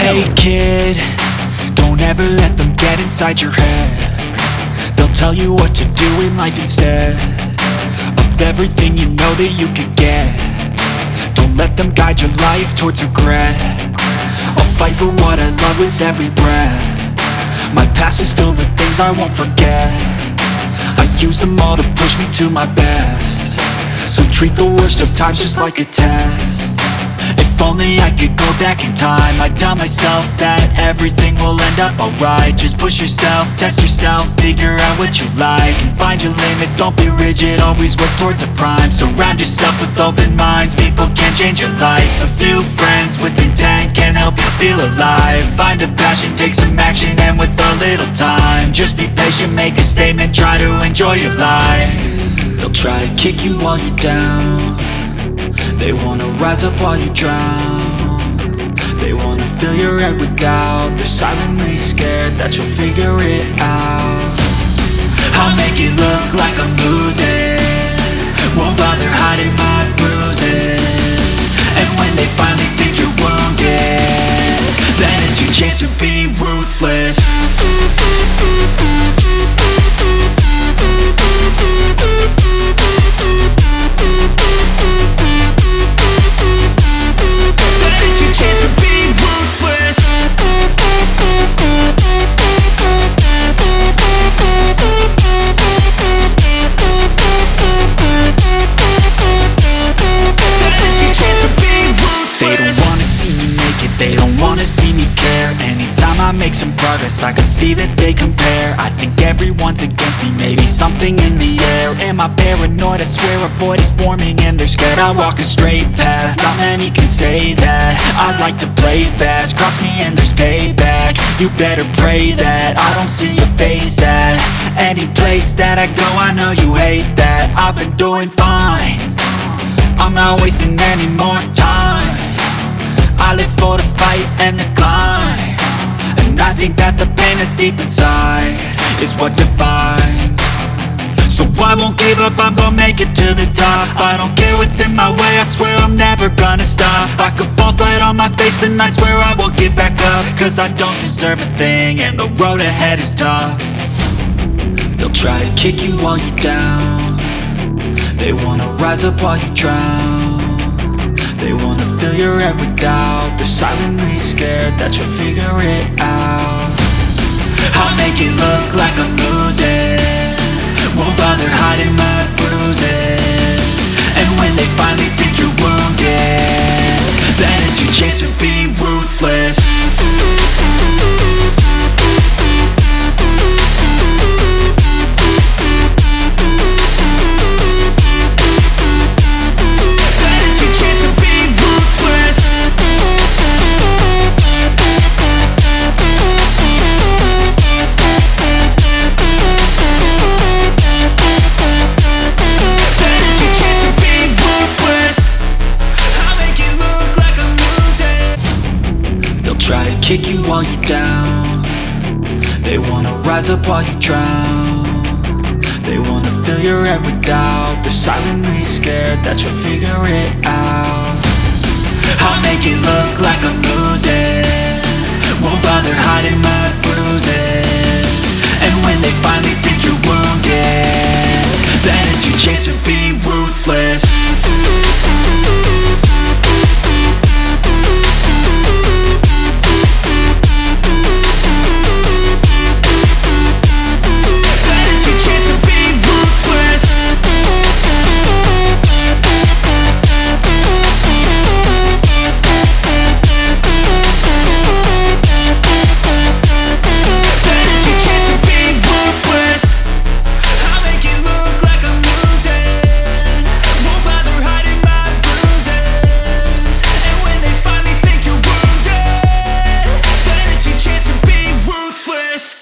Hey kid, don't ever let them get inside your head. They'll tell you what to do in life instead of everything you know that you could get. Don't let them guide your life towards regret. I'll fight for what I love with every breath. My past is filled with things I won't forget. I use them all to push me to my best. So treat the worst of times just like a test. If only I could go back in time, I'd tell myself that everything will end up alright. Just push yourself, test yourself, figure out what you like, and find your limits, don't be rigid, always work towards a prime. Surround yourself with open minds, people can change your life. A few friends with intent can help you feel alive. Find a passion, take some action, and with a little time, just be patient, make a statement, try to enjoy your life. They'll try to kick you while you're down. They wanna rise up while you drown. They wanna fill your head with doubt. They're silently scared that you'll figure it out. I'll make it look like I'm losing, won't bother hiding my bruises. And when they finally think you're wounded, then it's your chance to be ruthless. They don't wanna see me care. Anytime I make some progress, I can see that they compare. I think everyone's against me, maybe something in the air. Am I paranoid? I swear a void is forming and they're scared. I walk a straight path, not many can say that. I like to play fast, cross me and there's payback. You better pray that I don't see your face at any place that I go. I know you hate that. I've been doing fine, I'm not wasting any more time. I live for the fight and the climb, and I think that the pain that's deep inside is what defines. So I won't give up, I'm gonna make it to the top. I don't care what's in my way, I swear I'm never gonna stop. I could fall flat on my face and I swear I will get back up, cause I don't deserve a thing and the road ahead is tough. They'll try to kick you while you're down. They wanna rise up while you drown. They wanna fill your head with doubt. They're silently scared that you'll figure it out. I'll make it look like I'm losing, won't bother hiding my bruises. And when they finally think you're wounded, then it's your chance to be ruthless. Try to kick you while you're down. They wanna rise up while you drown. They wanna fill your head with doubt. They're silently scared that you'll figure it out. I'll make it look like I'm losing, won't bother hiding my bruises. And when they finally think you're wounded, then it's your chance to be ruthless.